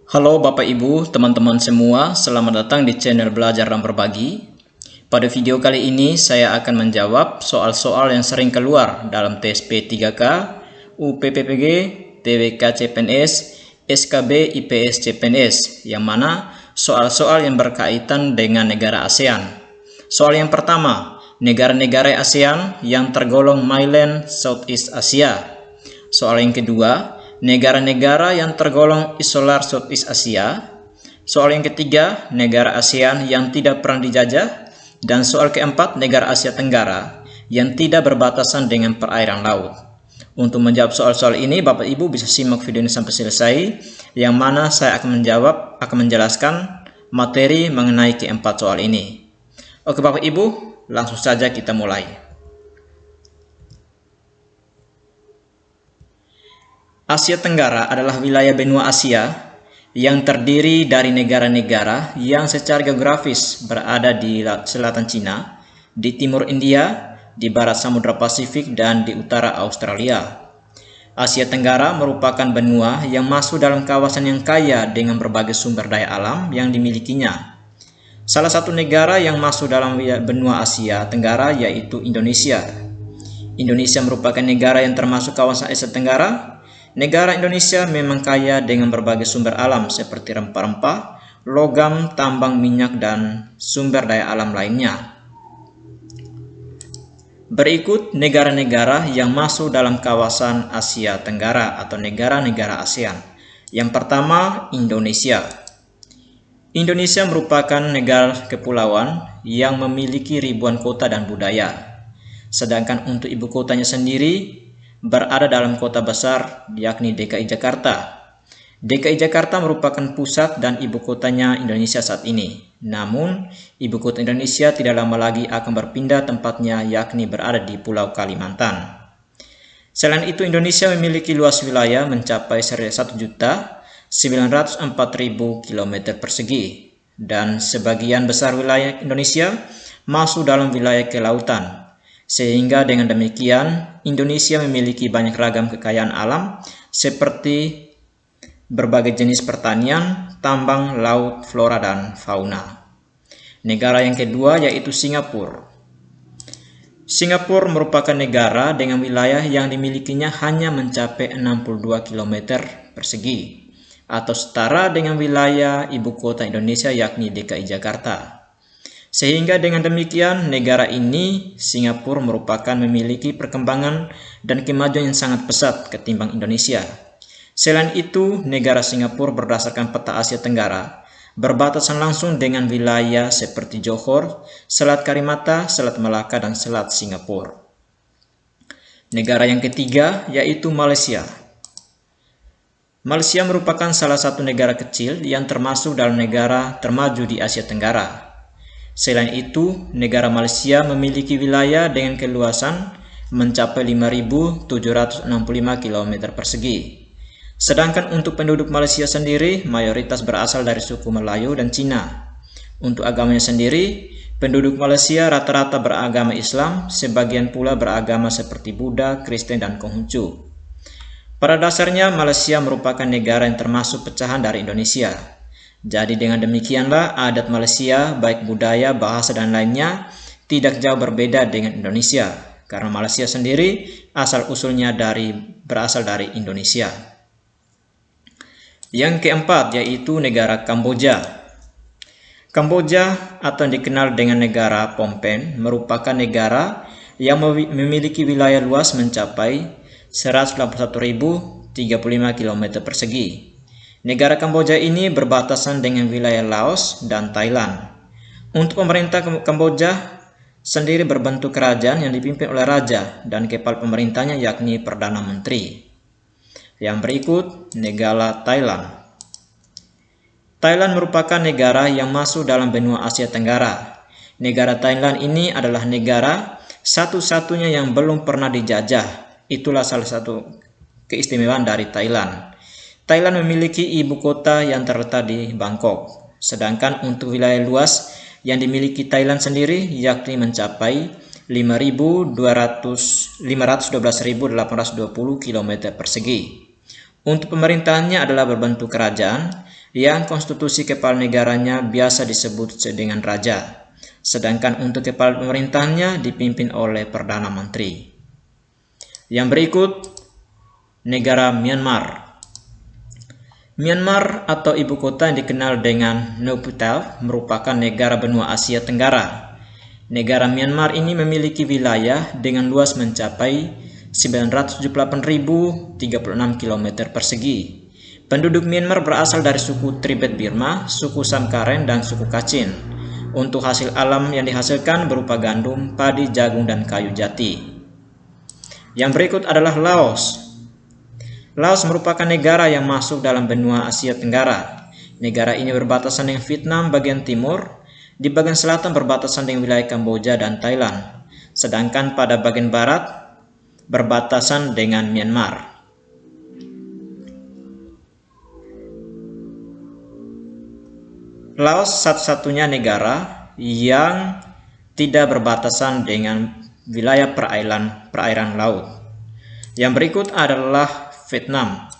Halo Bapak Ibu, teman-teman semua, selamat datang di channel Belajar dan Berbagi. Pada video kali ini saya akan menjawab soal-soal yang sering keluar dalam tes P3K, UPPPG, TWK CPNS, SKB IPS CPNS, yang mana soal-soal yang berkaitan dengan negara ASEAN. Soal yang pertama, negara-negara ASEAN yang tergolong mainland Southeast Asia. Soal yang kedua, negara-negara yang tergolong isolar Southeast Asia. Soal yang ketiga, negara ASEAN yang tidak pernah dijajah. Dan soal keempat, negara Asia Tenggara yang tidak berbatasan dengan perairan laut. Untuk menjawab soal-soal ini, Bapak Ibu bisa simak video ini sampai selesai, yang mana saya akan menjelaskan materi mengenai keempat soal ini. Oke Bapak Ibu, langsung saja kita mulai. Asia Tenggara adalah wilayah benua Asia yang terdiri dari negara-negara yang secara geografis berada di selatan Cina, di timur India, di barat Samudra Pasifik, dan di utara Australia. Asia Tenggara merupakan benua yang masuk dalam kawasan yang kaya dengan berbagai sumber daya alam yang dimilikinya. Salah satu negara yang masuk dalam benua Asia Tenggara yaitu Indonesia. Indonesia merupakan negara yang termasuk kawasan Asia Tenggara. Negara Indonesia memang kaya dengan berbagai sumber alam seperti rempah-rempah, logam, tambang minyak, dan sumber daya alam lainnya. Berikut negara-negara yang masuk dalam kawasan Asia Tenggara atau negara-negara ASEAN. Yang pertama, Indonesia. Indonesia merupakan negara kepulauan yang memiliki ribuan kota dan budaya. Sedangkan untuk ibu kotanya sendiri berada dalam kota besar yakni DKI Jakarta. DKI Jakarta merupakan pusat dan ibu kotanya Indonesia saat ini. Namun, ibu kota Indonesia tidak lama lagi akan berpindah tempatnya yakni berada di Pulau Kalimantan. Selain itu, Indonesia memiliki luas wilayah mencapai 1.904.000 km persegi dan sebagian besar wilayah Indonesia masuk dalam wilayah kelautan. Sehingga dengan demikian, Indonesia memiliki banyak ragam kekayaan alam seperti berbagai jenis pertanian, tambang, laut, flora, dan fauna. Negara yang kedua yaitu Singapura. Singapura merupakan negara dengan wilayah yang dimilikinya hanya mencapai 62 km persegi atau setara dengan wilayah ibu kota Indonesia yakni DKI Jakarta. Sehingga dengan demikian negara ini, Singapura merupakan memiliki perkembangan dan kemajuan yang sangat pesat ketimbang Indonesia. Selain itu, negara Singapura berdasarkan peta Asia Tenggara berbatasan langsung dengan wilayah seperti Johor, Selat Karimata, Selat Malaka, dan Selat Singapura. Negara yang ketiga yaitu Malaysia. Malaysia merupakan salah satu negara kecil yang termasuk dalam negara termaju di Asia Tenggara. Selain itu, negara Malaysia memiliki wilayah dengan keluasan mencapai 5.765 km persegi. Sedangkan untuk penduduk Malaysia sendiri, mayoritas berasal dari suku Melayu dan Cina. Untuk agamanya sendiri, penduduk Malaysia rata-rata beragama Islam, sebagian pula beragama seperti Buddha, Kristen, dan Konghucu. Pada dasarnya, Malaysia merupakan negara yang termasuk pecahan dari Indonesia. Jadi dengan demikianlah adat Malaysia, baik budaya, bahasa, dan lainnya tidak jauh berbeda dengan Indonesia. Karena Malaysia sendiri asal-usulnya berasal dari Indonesia. Yang keempat yaitu negara Kamboja. Kamboja atau yang dikenal dengan negara Phnom Penh merupakan negara yang memiliki wilayah luas mencapai 181.035 km persegi. Negara Kamboja ini berbatasan dengan wilayah Laos dan Thailand. Untuk pemerintah Kamboja sendiri berbentuk kerajaan yang dipimpin oleh raja dan kepala pemerintahnya yakni Perdana Menteri. Yang berikut, negara Thailand. Thailand merupakan negara yang masuk dalam benua Asia Tenggara. Negara Thailand ini adalah negara satu-satunya yang belum pernah dijajah. Itulah salah satu keistimewaan dari Thailand. Thailand memiliki ibu kota yang terletak di Bangkok. Sedangkan untuk wilayah luas yang dimiliki Thailand sendiri yakni mencapai 512.820 km persegi. Untuk pemerintahannya adalah berbentuk kerajaan, yang konstitusi kepala negaranya biasa disebut dengan raja. Sedangkan untuk kepala pemerintahannya dipimpin oleh Perdana Menteri. Yang berikut, negara Myanmar. Myanmar atau ibu kota yang dikenal dengan Naypyidaw merupakan negara benua Asia Tenggara. Negara Myanmar ini memiliki wilayah dengan luas mencapai 978.036 km persegi. Penduduk Myanmar berasal dari suku Tibet Burma, suku Samkaren, dan suku Kachin. Untuk hasil alam yang dihasilkan berupa gandum, padi, jagung, dan kayu jati. Yang berikut adalah Laos. Laos merupakan negara yang masuk dalam benua Asia Tenggara. Negara ini berbatasan dengan Vietnam bagian timur, di bagian selatan berbatasan dengan wilayah Kamboja dan Thailand, sedangkan pada bagian barat berbatasan dengan Myanmar. Laos satu-satunya negara yang tidak berbatasan dengan wilayah perairan laut. Yang berikut adalah Vietnam.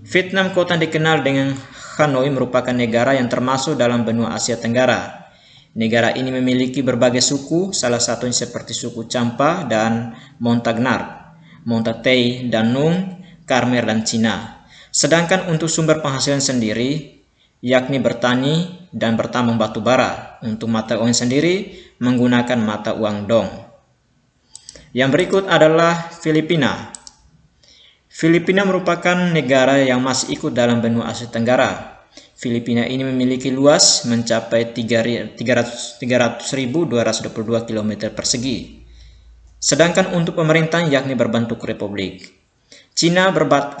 Vietnam, kota dikenal dengan Hanoi, merupakan negara yang termasuk dalam benua Asia Tenggara. Negara ini memiliki berbagai suku, salah satunya seperti suku Champa dan Montagnard, Montagnard, Danung, Khmer, dan Cina. Sedangkan untuk sumber penghasilan sendiri, yakni bertani dan bertambang batu bara. Untuk mata uang sendiri menggunakan mata uang dong. Yang berikut adalah Filipina. Filipina merupakan negara yang masih ikut dalam benua Asia Tenggara. Filipina ini memiliki luas mencapai 300.222 km persegi. Sedangkan untuk pemerintahan yakni berbentuk republik.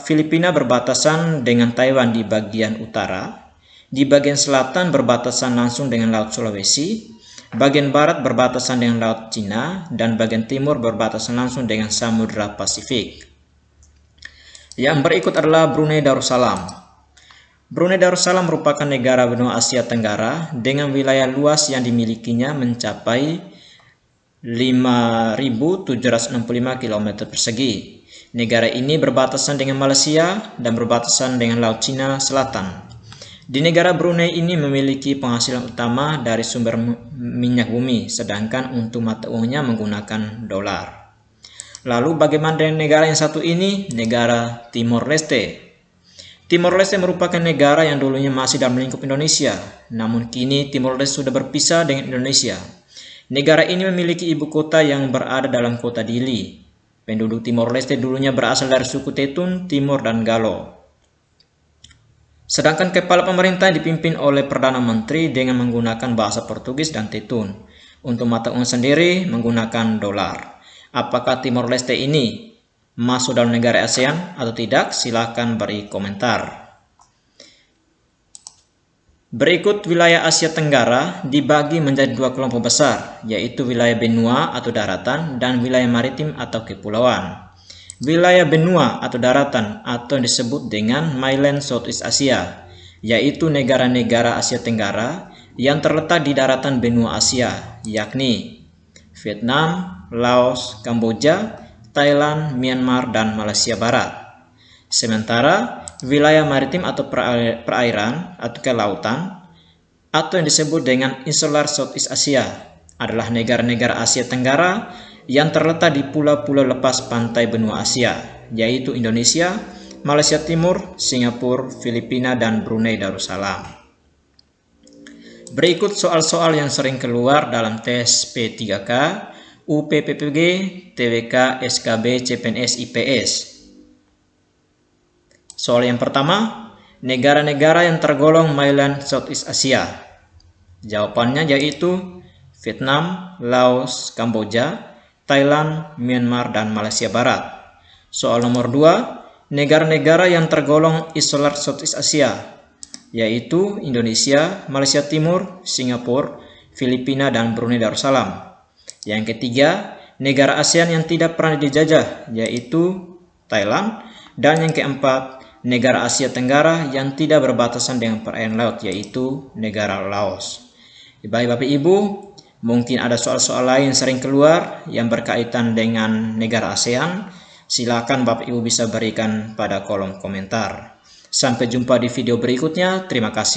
Filipina berbatasan dengan Taiwan di bagian utara, di bagian selatan berbatasan langsung dengan Laut Sulawesi, bagian barat berbatasan dengan Laut Cina, dan bagian timur berbatasan langsung dengan Samudra Pasifik. Yang berikut adalah Brunei Darussalam. Brunei Darussalam merupakan negara benua Asia Tenggara dengan wilayah luas yang dimilikinya mencapai 5.765 km persegi. Negara ini berbatasan dengan Malaysia dan berbatasan dengan Laut Cina Selatan. Di negara Brunei ini memiliki penghasilan utama dari sumber minyak bumi, sedangkan untuk mata uangnya menggunakan dolar. Lalu bagaimana dengan negara yang satu ini? Negara Timor Leste. Timor Leste merupakan negara yang dulunya masih dalam lingkup Indonesia, namun kini Timor Leste sudah berpisah dengan Indonesia. Negara ini memiliki ibu kota yang berada dalam kota Dili. Penduduk Timor Leste dulunya berasal dari suku Tetun, Timor, dan Galo. Sedangkan kepala pemerintah dipimpin oleh Perdana Menteri dengan menggunakan bahasa Portugis dan Tetun. Untuk mata uang sendiri menggunakan dolar. Apakah Timor Leste ini masuk dalam negara ASEAN atau tidak? Silahkan beri komentar. Berikut wilayah Asia Tenggara dibagi menjadi dua kelompok besar, yaitu wilayah benua atau daratan dan wilayah maritim atau kepulauan. Wilayah benua atau daratan atau yang disebut dengan Mainland Southeast Asia, yaitu negara-negara Asia Tenggara yang terletak di daratan benua Asia, yakni Vietnam, Laos, Kamboja, Thailand, Myanmar, dan Malaysia Barat. Sementara wilayah maritim atau perairan atau kelautan atau yang disebut dengan Insular Southeast Asia adalah negara-negara Asia Tenggara yang terletak di pulau-pulau lepas pantai benua Asia, yaitu Indonesia, Malaysia Timur, Singapura, Filipina, dan Brunei Darussalam. Berikut soal-soal yang sering keluar dalam tes P3K, UPPPG, TWK, SKB, CPNS, IPS. Soal yang pertama, negara-negara yang tergolong Mainland Southeast Asia. Jawabannya yaitu Vietnam, Laos, Kamboja, Thailand, Myanmar, dan Malaysia Barat. Soal nomor 2, negara-negara yang tergolong Insular Southeast Asia, yaitu Indonesia, Malaysia Timur, Singapura, Filipina, dan Brunei Darussalam. Yang ketiga, negara ASEAN yang tidak pernah dijajah, yaitu Thailand. Dan yang keempat, negara Asia Tenggara yang tidak berbatasan dengan perairan laut, yaitu negara Laos. Baik Bapak Ibu, mungkin ada soal-soal lain yang sering keluar yang berkaitan dengan negara ASEAN. Silakan Bapak Ibu bisa berikan pada kolom komentar. Sampai jumpa di video berikutnya. Terima kasih.